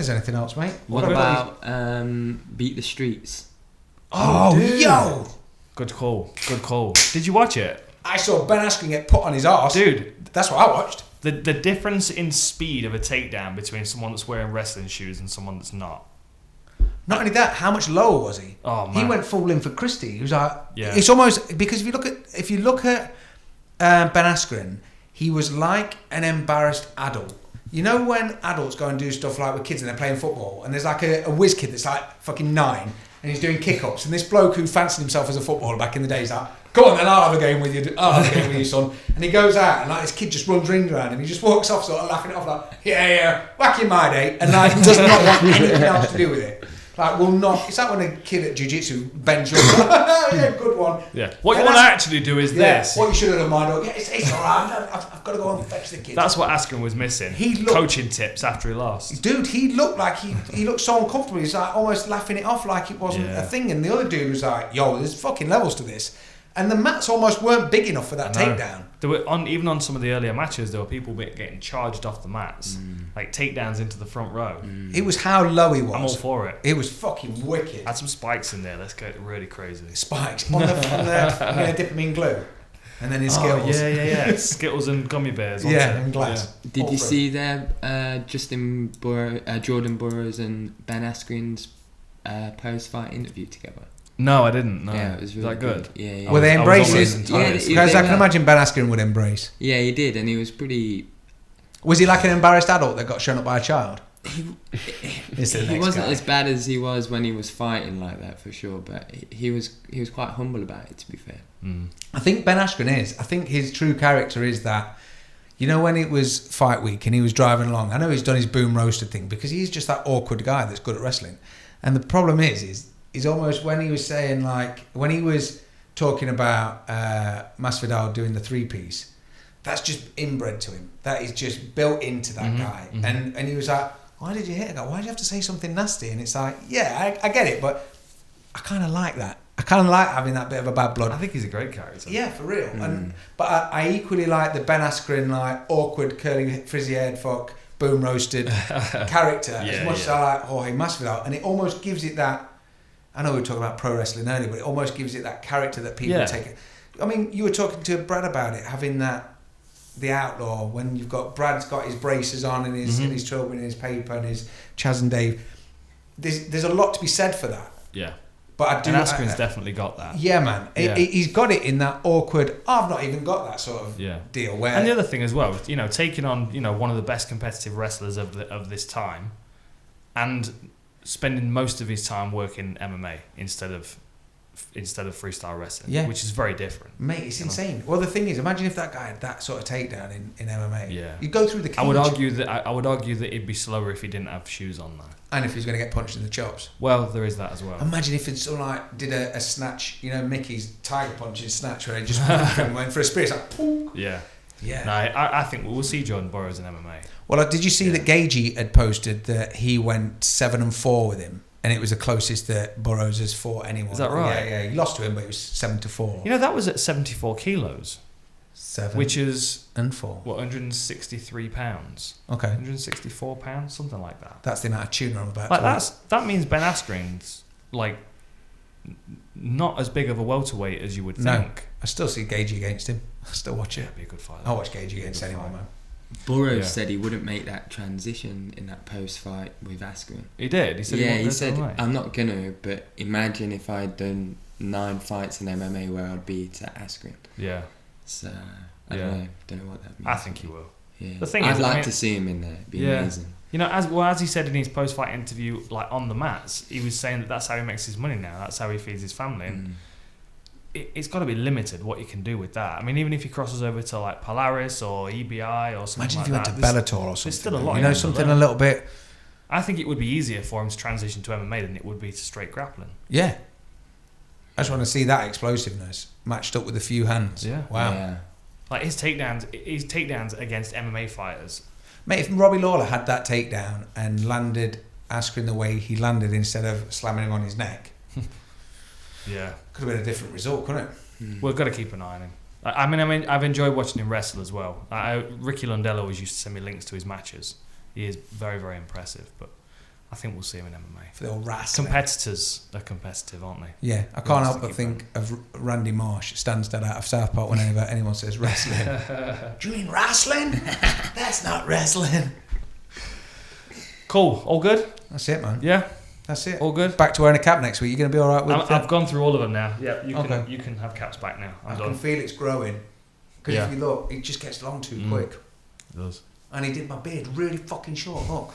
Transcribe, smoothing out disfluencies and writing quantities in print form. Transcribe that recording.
there's anything else, mate. What about Beat the Streets? Oh, yo! Good call. Did you watch it? I saw Ben Askren get put on his arse. Dude. That's what I watched. The difference in speed of a takedown between someone that's wearing wrestling shoes and someone that's not. Not only that, how much lower was he? Oh, man. He went full in for Christie. He was like, yeah. It's almost, because if you look at Ben Askren, he was like an embarrassed adult. You know when adults go and do stuff like with kids and they're playing football and there's like a whiz kid that's like fucking 9 and he's doing kick-ups and this bloke who fancied himself as a footballer back in the day is like, go on then, I'll have a game with you, son. And he goes out and like this kid just runs rings around him. He just walks off sort of laughing it off like, yeah, back in my day, and like does not want anything else to do with it. Like, will not. It's like when a kid at jiu-jitsu bends your yeah, good one. Yeah. What you want to actually do is this. What you should have done, my dog. Yeah, it's all right. I've got to go and fetch the kid. That's what Askren was missing. Coaching tips after he lost. Dude, he looked like he looked so uncomfortable. He's like almost laughing it off like it wasn't a thing. And the other dude was like, yo, there's fucking levels to this. And the mats almost weren't big enough for that takedown. There were even on some of the earlier matches, there were people getting charged off the mats, like takedowns into the front row. It was how low he was. I'm all for it. It was fucking wicked. Add some spikes in there. Let's get really crazy. Spikes on the I'm gonna dip them in glue, and then in Skittles. Yeah. Skittles and gummy bears. And glass. Yeah. Did you see there Jordan Burroughs and Ben Askren's post-fight interview together? No, I didn't. No. Yeah, it was really good. Yeah. Were they embraces? Because I can imagine Ben Askren would embrace. Yeah, he did, and he was pretty. Was he like an embarrassed adult that got shown up by a child? He wasn't as bad as he was when he was fighting like that, for sure. But he was quite humble about it, to be fair. I think Ben Askren is. I think his true character is that. You know, when it was fight week and he was driving along, I know he's done his boom roasted thing because he's just that awkward guy that's good at wrestling. And the problem is almost when he was saying, like, when he was talking about Masvidal doing the 3-piece, that's just inbred to him. That is just built into that guy. And he was like, why did you hit a guy? Why did you have to say something nasty? And it's like, yeah, I get it, but I kind of like that. I kind of like having that bit of a bad blood. I think he's a great character. Yeah, for real. But I equally like the Ben Askren, like, awkward, curly, frizzy-haired fuck, boom roasted character as much as I like Jorge Masvidal. And it almost gives it that. I know we were talking about pro wrestling earlier, but it almost gives it that character that people take it. I mean, you were talking to Brad about it, having the outlaw, when you've got Brad's got his braces on and his trilby and his paper and his Chaz and Dave. There's a lot to be said for that. Yeah. But I do. And Askren's definitely got that. Yeah, man. He's got it in that awkward. I've not even got that sort of deal. Where and the other thing as well, taking on one of the best competitive wrestlers of this time, and spending most of his time working MMA instead of freestyle wrestling, which is very different. Mate, it's insane. Well, the thing is, imagine if that guy had that sort of takedown in MMA. Yeah, you'd go through the cage. I would argue that it'd be slower if he didn't have shoes on though. And if he's going to get punched in the chops. Well, there is that as well. Imagine if it's like did a snatch, Mickey's tiger punching snatch where he just went for a spear. It's like, poof. Yeah. Yeah. No, I think we'll see Jordan Burroughs in MMA. Well, did you see that Gagey had posted that he went 7-4 with him, and it was the closest that Burroughs has fought anyone? Is that right? Yeah. He lost to him, but it was 7-4. That was at 74 kilos. 7 which is and 4. What, 163 pounds? Okay. 164 pounds, something like that. That's the amount of tuna I'm about. That means Ben Askren's like not as big of a welterweight as you would think. No, I still see Gagey against him. I still watch it. It'd be a good fight. I'll watch Gagey against anyone, man. Burroughs said he wouldn't make that transition in that post-fight with Askren. He did? He said he said, I'm not gonna, but imagine if I'd done 9 fights in MMA where I'd be to Askren. Yeah. So, I don't know what that means. I think he will. Yeah. The thing I'd like to see him in there. It'd be amazing. As he said in his post-fight interview, like on the mats, he was saying that that's how he makes his money now. That's how he feeds his family. And it's got to be limited what you can do with that. I mean, even if he crosses over to like Polaris or EBI or something. Imagine if he went to Bellator or something. There's still a lot. Something a little bit. I think it would be easier for him to transition to MMA than it would be to straight grappling. Yeah. I just want to see that explosiveness matched up with a few hands. Yeah. Wow. Yeah. Like his takedowns against MMA fighters. Mate, if Robbie Lawler had that takedown and landed Askren the way he landed instead of slamming him on his neck, yeah, could have been a different result, couldn't it? We've got to keep an eye on him. I mean, I've enjoyed watching him wrestle as well. Ricky Lundell always used to send me links to his matches. He is very, very impressive. But I think we'll see him in MMA. For the old wrestling. Competitors are competitive, aren't they? Yeah, I can't help but think of Randy Marsh, Stansted out of South Park, whenever anyone says wrestling. Do you mean wrestling? That's not wrestling. Cool, all good? That's it, man. Yeah? That's it. All good? Back to wearing a cap next week. You're going to be all right with it? I've gone through all of them now. Yeah, you can have caps back now. I can feel it's growing. Because if you look, it just gets long too quick. It does. And he did my beard really fucking short, look.